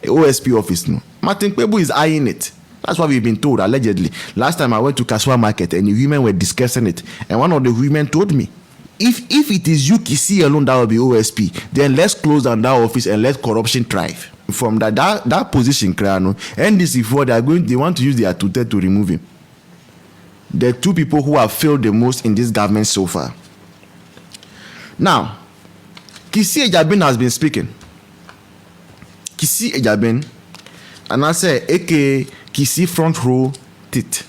OSP office. No, Martin KPEBU is eyeing it. That's what we've been told, allegedly. Last time I went to Kaswa Market and the women were discussing it. And one of the women told me, if it is you, Kisi alone, that will be OSP, then let's close down that office and let corruption thrive. From that position, NDC4, they want to use their tutor to remove him. The two people who have failed the most in this government so far. Now, Kisi Ejabin has been speaking. Kisi Ejabin, and I say, aka Kisi front row tit.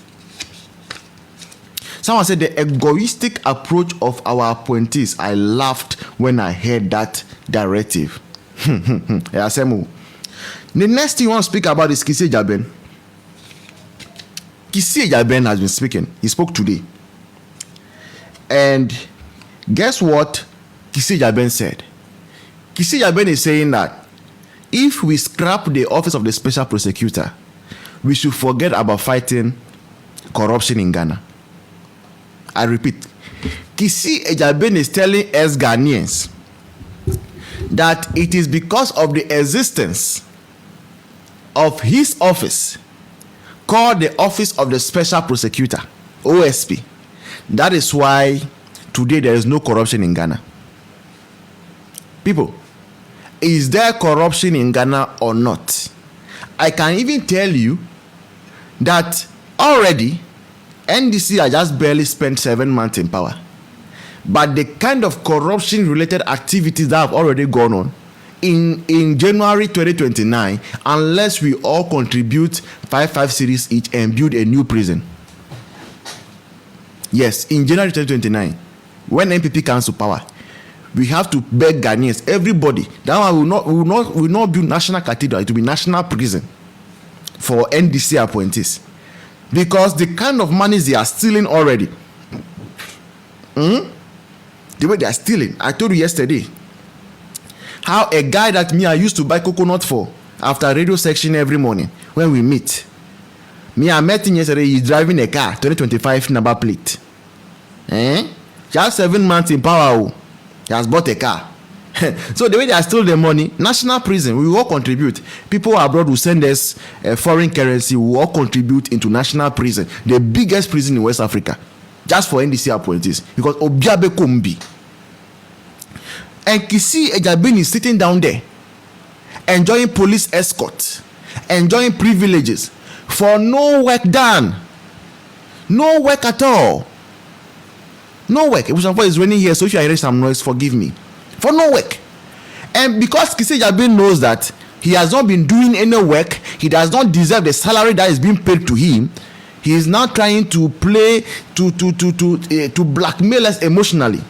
Someone said the egoistic approach of our appointees. I laughed when I heard that directive. Asem. The next thing you want to speak about is Kisi Ejabin. Kisi Ejabin has been speaking. He spoke today. And guess what Kisi Ejabin said? Kisi Ejabin is saying that if we scrap the office of the special prosecutor, we should forget about fighting corruption in Ghana. I repeat, Kisi Ejabin is telling us Ghanaians that it is because of the existence of his office called the Office of the Special Prosecutor, OSP. That is why today there is no corruption in Ghana. People, is there corruption in Ghana or not? I can even tell you that already NDC has just barely spent 7 months in power. But the kind of corruption related activities that have already gone on in January 2029, unless we all contribute 5 series each and build a new prison. Yes, in January 2029, when NPP comes to power, we have to beg Ghanaians, everybody, that one will not build national cathedral, it will be national prison for NDC appointees. Because the kind of money they are stealing already, the way they are stealing, I told you yesterday, how a guy that I used to buy coconut for after radio section every morning when we meet. I met him yesterday, he's driving a car, 2025 number plate. Just 7 months in power, he has bought a car. So the way they are stealing the money, national prison, we will all contribute. People abroad will send us foreign currency, we will all contribute into national prison, the biggest prison in West Africa, just for NDC appointees, because Obiabe Kumbi. And Kisi Ejabin is sitting down there, enjoying police escort, enjoying privileges for no work done. No work at all. No work. It is raining here, so if you are hearing some noise, forgive me. For no work. And because Kisi Ejabin knows that he has not been doing any work, he does not deserve the salary that is being paid to him, he is now trying to play to blackmail us emotionally.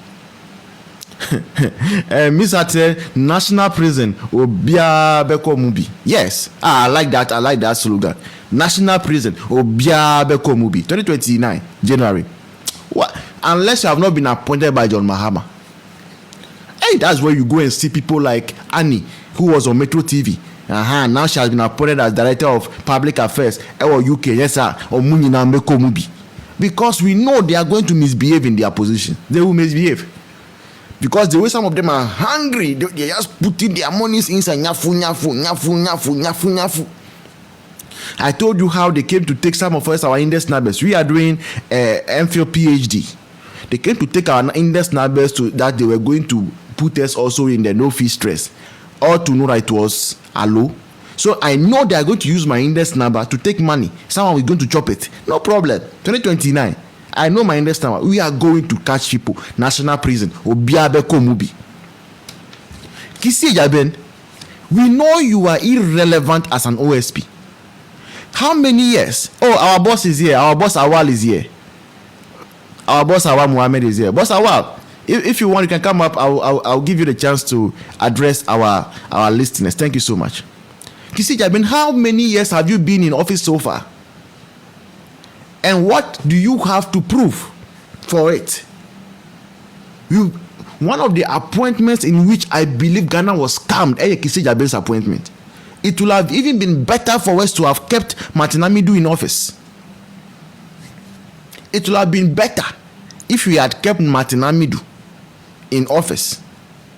Miss Ate, national prison Obia Beko Mubi. Yes, I like that slogan. National prison Obia Beko Mubi 2029 January. What? Unless you have not been appointed by John Mahama. Hey, that's where you go and see people like Annie, who was on Metro TV. Now she has been appointed as director of public affairs or UK. Yes, sir. Or Munina Beko Mubi. Because we know they are going to misbehave in their position. They will misbehave. Because the way some of them are hungry, they just putting their monies inside. Nyafu. I told you how they came to take some of us, our index numbers. We are doing MPhil PhD. They came to take our index numbers to that they were going to put us also in the no fee stress. All to know that it was allo. So I know they are going to use my index number to take money. Someone is going to chop it. No problem. 2029. I know my index number. We are going to catch people. National prison. Obiabeko Mubi. Kisi Ejabin, we know you are irrelevant as an OSP. How many years? Oh, our boss is here. Our boss Awal is here. Our boss Awal Muhammad is here. Boss Awal, if you want, you can come up. I'll give you the chance to address our listeners. Thank you so much. Kisi Ejabin, how many years have you been in office so far? And what do you have to prove for it? One of the appointments in which I believe Ghana was scammed, Kisi Ejabin's appointment. It would have even been better for us to have kept Martin Amidu in office. It would have been better if we had kept Martin Amidu in office.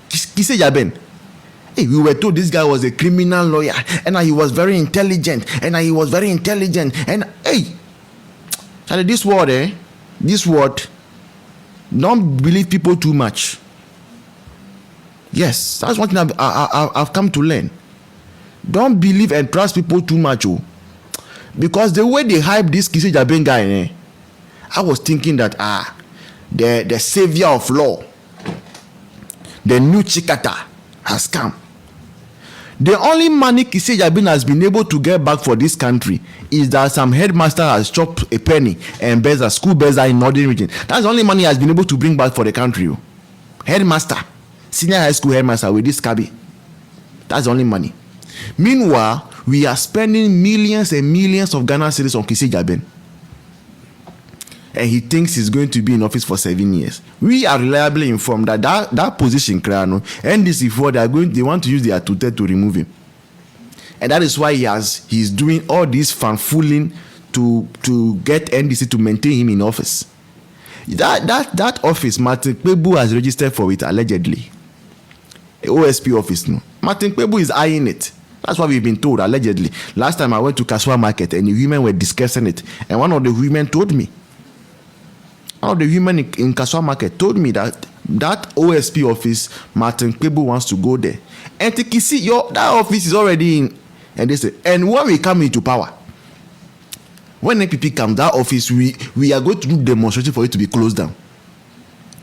Kisi Ejabin, Hey, we were told this guy was a criminal lawyer, and he was very intelligent, and hey, Charlie, this word, don't believe people too much. Yes, that's one thing I've come to learn. Don't believe and trust people too much, because the way they hype this Kisi Jabin guy, I was thinking that the savior of law, the new Chikata, has come. The only money Kisi Jabin has been able to get back for this country is that some headmaster has chopped a penny and Beza, school Beza in Northern region. That's the only money he has been able to bring back for the country. Headmaster, senior high school headmaster with this cabby. That's the only money. Meanwhile, we are spending millions and millions of Ghana cedis on Kisi Jabin. And he thinks he's going to be in office for 7 years. We are reliably informed that position, NDC4, they want to use their tutor to remove him. And that is why he's doing all this fanfooling to get NDC to maintain him in office. That office, Martin KPEBU has registered for it allegedly. OSP office, no. Martin KPEBU is eyeing it. That's what we've been told, allegedly. Last time I went to Kaswa Market and the women were discussing it. And one of the women told me, in Kaswa Market told me that OSP office, Martin KPEBU wants to go there. And Tikisi, that office is already in. And they say, and when we come into power, when NPP comes, that office, we are going to do demonstration for it to be closed down.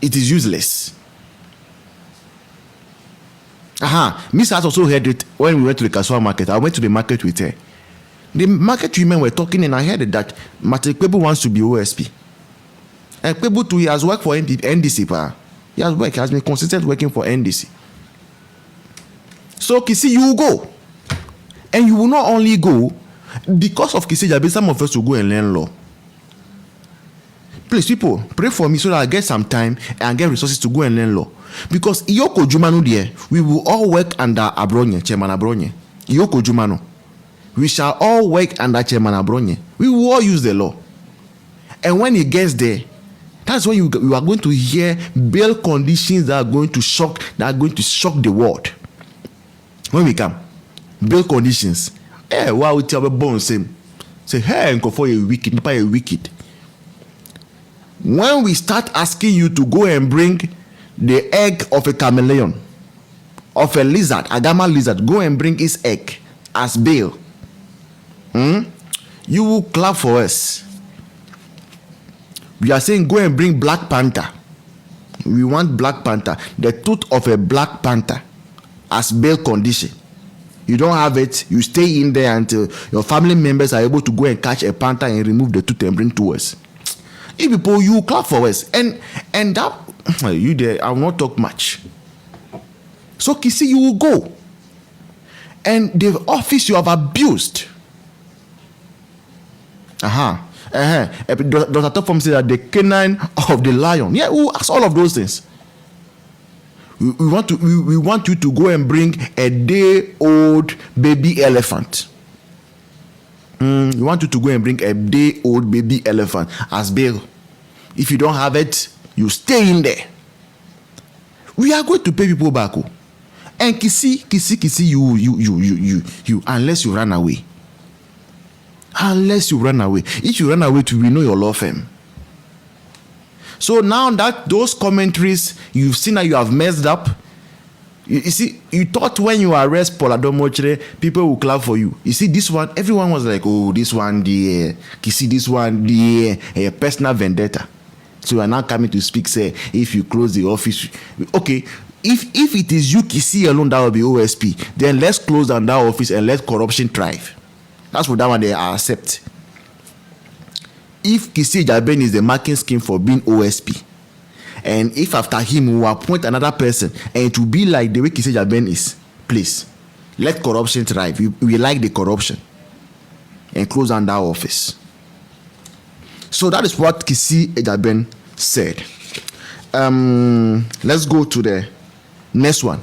It is useless. Miss has also heard it when we went to the Kaswa Market. I went to the market with her. The market women were talking, and I heard that Martin KPEBU wants to be OSP. And KPEBU too, he has worked for NDC. He has been consistent working for NDC. So Kisi, you will go. And you will not only go, because of Kisi Jabin, some of us will go and learn law. Please, people, pray for me so that I get some time and get resources to go and learn law. Because Iyoko Jumanu there, we will all work under Abronye, Chairman Abronye. Iyoko Jumanu. We shall all work under Chairman Abronye. We will all use the law. And when he gets there, that's when you are going to hear bail conditions that are going to shock the world. When we come, bail conditions. Why we tell the bones say, hey, for a wicked. When we start asking you to go and bring the egg of a chameleon, of a lizard, a gamma lizard, go and bring its egg as bail, you will clap for us. We are saying go and bring Black Panther. We want Black Panther, the tooth of a Black Panther as bail condition. You don't have it, you stay in there until your family members are able to go and catch a panther and remove the tooth and bring to us. If people, you clap for us. And that, you there, I will not talk much. So Kisi, you will go. And the office you have abused. Dr. Topform said that the canine of the lion. Yeah, we ask all of those things. We want you to go and bring a day-old baby elephant. We want you to go and bring a day-old baby elephant as bail. If you don't have it, you stay in there. We are going to pay people back. And Kisi, you, unless you run away. Unless you run away. If you run away, we know your law firm. So now that those commentaries, you've seen that you have messed up. You see, you thought when you arrest Paul Adomochere, people will clap for you. You see, this one, everyone was like, oh, this one, you see, this one, a personal vendetta. So you are now coming to speak, say, if you close the office. Okay, if it is you, Kisi alone, that will be OSP, then let's close down that office and let corruption thrive. That's what that one they accept. If Kisi Jabin is the marking scheme for being OSP, and if after him we will appoint another person, and it will be like the way Kisi Jabin is, please, let corruption thrive. We like the corruption. And close down that office. So that is what Kisi Jabin said. Let's go to the next one.